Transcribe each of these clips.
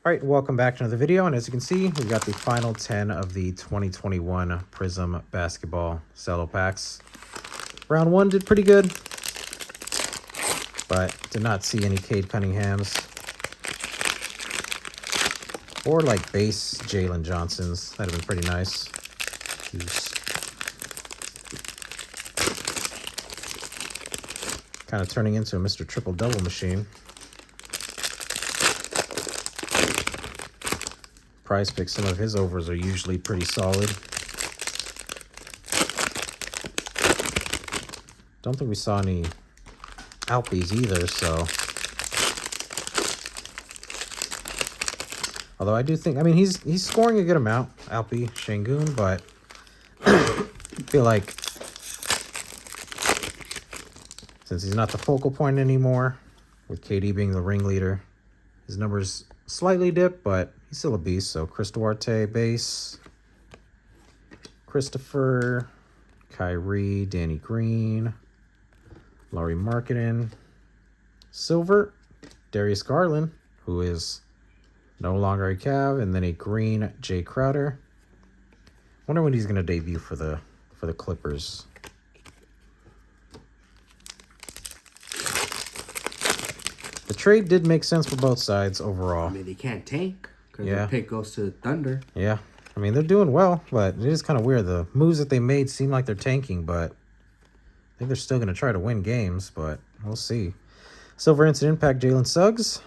All right, welcome back to another video, and as you can see, we got the final 10 of the 2021 Prizm basketball cello packs. Round 1 did pretty good, but did not see any Cade Cunninghams or like base Jalen Johnsons. That'd have been pretty nice. He's kind of turning into a Mr. Triple-Double machine. Prize Pick, some of his overs are usually pretty solid. Don't think we saw any Alpies either, so. Although I do think, I mean, he's scoring a good amount, Alpi, Şengün, but I feel like since he's not the focal point anymore, with KD being the ringleader, his numbers slightly dip, but he's still a beast. So Chris Duarte base, Christopher, Kyrie, Danny Green, Laurie Markkinen, silver, Darius Garland, who is no longer a Cav, and then a green Jay Crowder. Wonder when he's gonna debut for the Clippers. The trade did make sense for both sides overall. I mean, they can't tank because the pick goes to Thunder. Yeah. I mean, they're doing well, but it is kind of weird. The moves that they made seem like they're tanking, but I think they're still going to try to win games, but we'll see. Silver Instant Impact, Jalen Suggs.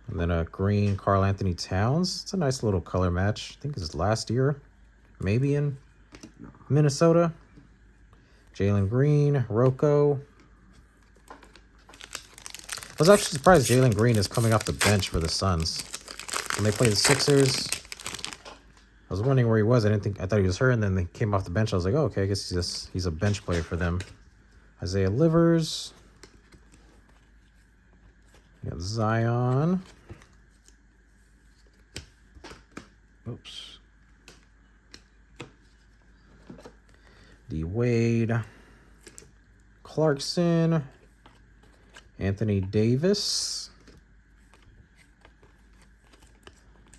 And then a green Karl Anthony Towns. It's a nice little color match. I think it's last year, maybe in Minnesota. Jalen Green, Rocco. I was actually surprised Jalen Green is coming off the bench for the Suns. When they play the Sixers, I was wondering where he was. I thought he was hurt, and then they came off the bench. I was like, oh, okay, I guess he's a bench player for them. Isaiah Livers. We got Zion. Oops. D. Wade. Clarkson. Anthony Davis,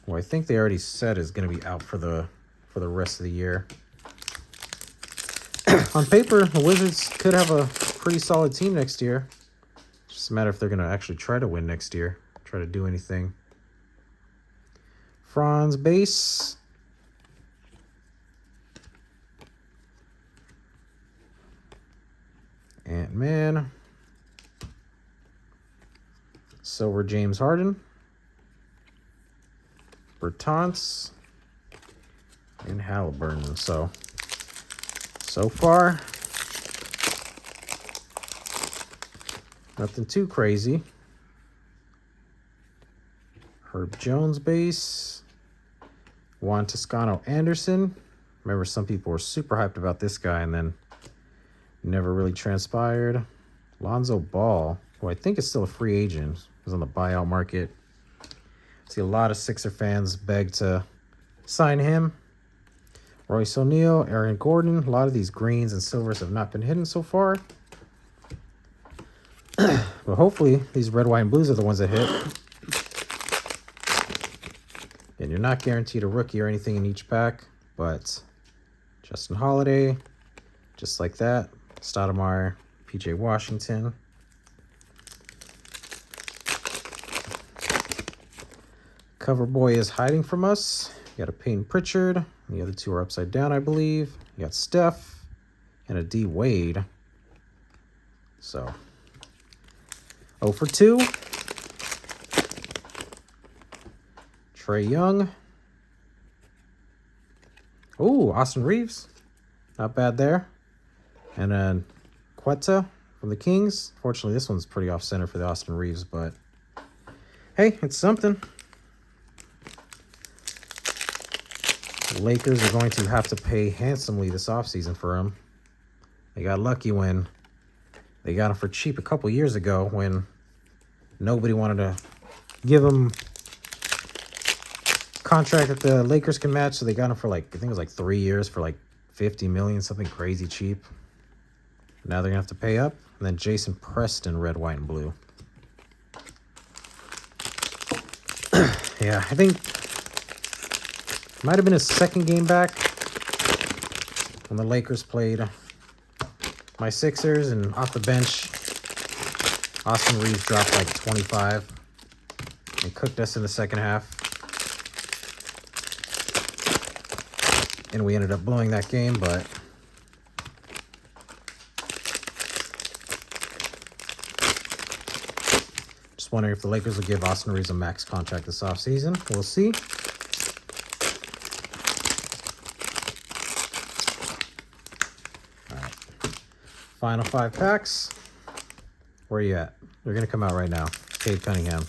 who I think they already said is going to be out for the rest of the year. On paper, the Wizards could have a pretty solid team next year. It's just a matter if they're going to actually try to win next year, try to do anything. Franz base. Ant-Man. Silver James Harden, Bertans, and Halliburton. So far, nothing too crazy. Herb Jones base, Juan Toscano Anderson. Remember, some people were super hyped about this guy and then never really transpired. Lonzo Ball, who I think is still a free agent, was on the buyout market. See a lot of Sixer fans beg to sign him. Royce O'Neal, Aaron Gordon. A lot of these greens and silvers have not been hidden so far. But hopefully these red, white, and blues are the ones that hit. And you're not guaranteed a rookie or anything in each pack, but Justin Holiday, just like that. Stoudemire, PJ Washington. Cover boy is hiding from us. You got a Peyton Pritchard. The other two are upside down, I believe. You got Steph and a D Wade. So 0 for 2. Trae Young. Ooh, Austin Reeves. Not bad there. And then Quetta from the Kings. Fortunately, this one's pretty off center for the Austin Reeves, but hey, it's something. The Lakers are going to have to pay handsomely this offseason for him. They got lucky when they got him for cheap a couple years ago when nobody wanted to give him contract that the Lakers can match. So they got him for like, I think it was like 3 years for like $50 million, something crazy cheap. Now they're going to have to pay up. And then Jason Preston, red, white, and blue. Yeah, I think might have been his second game back when the Lakers played my Sixers, and off the bench, Austin Reeves dropped like 25 and cooked us in the second half. And we ended up blowing that game, but just wondering if the Lakers will give Austin Reeves a max contract this offseason. We'll see. All right. Final 5 packs. Where are you at? They're going to come out right now. Cade Cunningham.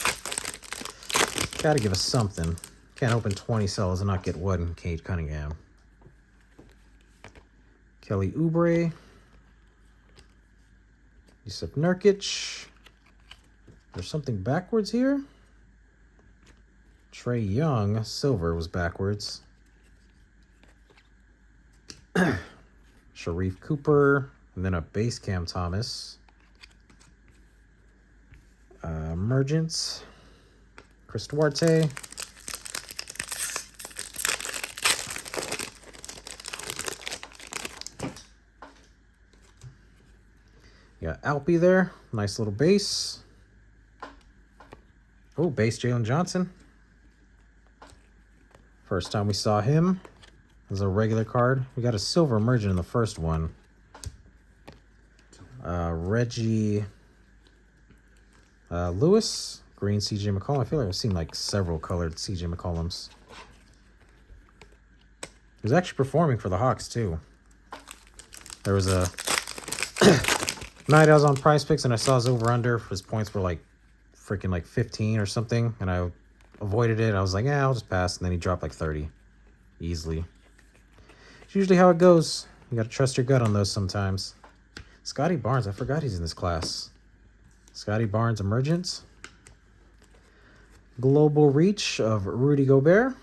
Got to give us something. Can't open 20 cells and not get one Cade Cunningham. Kelly Oubre. Yusuf Nurkic. There's something backwards here. Trae Young. Silver was backwards. Sharif Cooper. And then a base Cam Thomas. Emergence. Chris Duarte. You got Alpy there. Nice little base. Oh, base Jalen Johnson. First time we saw him as a regular card. We got a silver emergent in the first one. Reggie Lewis. Green CJ McCollum. I feel like I've seen like several colored CJ McCollums. He was actually performing for the Hawks too. There was a night I was on Prize Picks and I saw his over-under. His points were like freaking like 15 or something, and I avoided it. I was like, yeah, I'll just pass. And then he dropped like 30 easily. It's usually how it goes. You got to trust your gut on those sometimes. Scotty Barnes. I forgot he's in this class. Scotty Barnes Emergence. Global Reach of Rudy Gobert.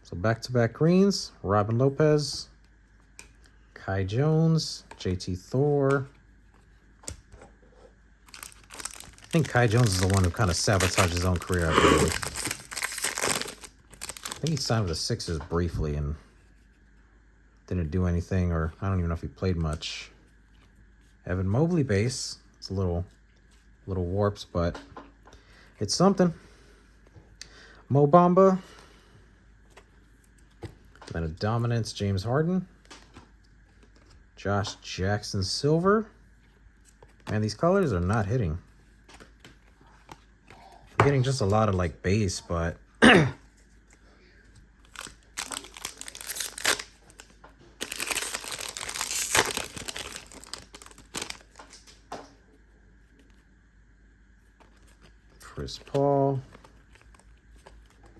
So back-to-back greens. Robin Lopez. Kai Jones. JT Thor. I think Kai Jones is the one who kind of sabotaged his own career, I believe. I think he signed with the Sixers briefly and didn't do anything, or I don't even know if he played much. Evan Mobley base. It's a little warps, but it's something. Mo Bamba. Then a Dominance James Harden. Josh Jackson Silver. Man, these colors are not hitting. I'm getting just a lot of like base, but Chris Paul.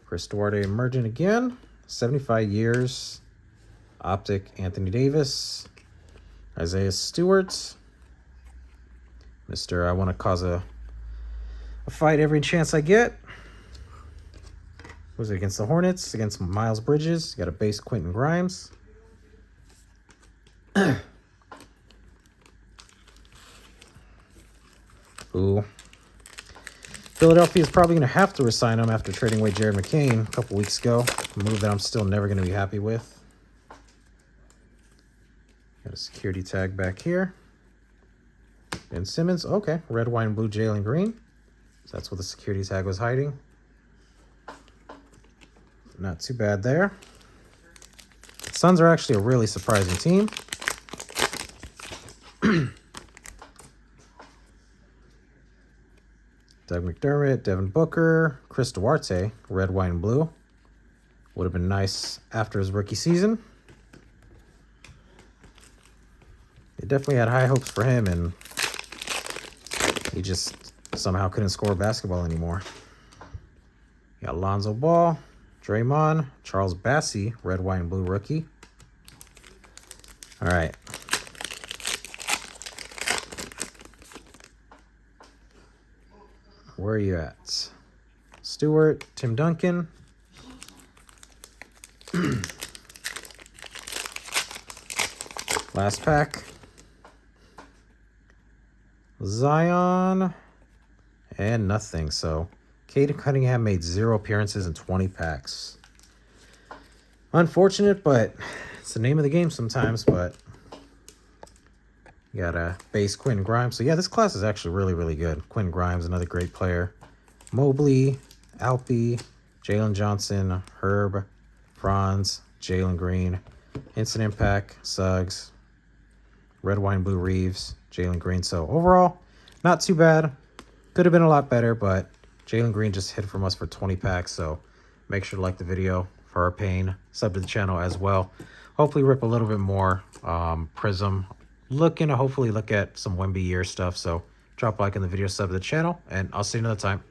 Chris Duarte Emergent again. 75 years. Optic Anthony Davis. Isaiah Stewart. Mr. I want to cause a fight every chance I get. Was it against the Hornets? Against Miles Bridges. Got a base Quentin Grimes. Ooh. Philadelphia is probably going to have to resign him after trading away Jared McCain a couple weeks ago. A move that I'm still never going to be happy with. Got a security tag back here. Ben Simmons. Okay. Red, white, and blue Jalen Green. So that's what the security tag was hiding. Not too bad there. Suns are actually a really surprising team. Doug McDermott, Devin Booker, Chris Duarte, red, white, and blue. Would have been nice after his rookie season. They definitely had high hopes for him, and he just somehow couldn't score basketball anymore. You got Lonzo Ball, Draymond, Charles Bassey, red, white, and blue rookie. All right. Where are you at? Stewart, Tim Duncan. Last pack. Zion. And nothing. So Caden Cunningham made 0 appearances in 20 packs. Unfortunate, but it's the name of the game sometimes. But you got a base Quinn Grimes. So yeah, this class is actually really, really good. Quinn Grimes, another great player. Mobley, Alpy, Jalen Johnson, Herb, Franz, Jalen Green, Instant Impact, Suggs, Red, Wine, Blue Reeves, Jalen Green. So overall, not too bad. Could have been a lot better, but Jalen Green just hit from us for 20 packs. So make sure to like the video for our pain. Sub to the channel as well. Hopefully rip a little bit more Prizm. Looking to hopefully look at some Wemby year stuff. So drop a like in the video, sub to the channel, and I'll see you another time.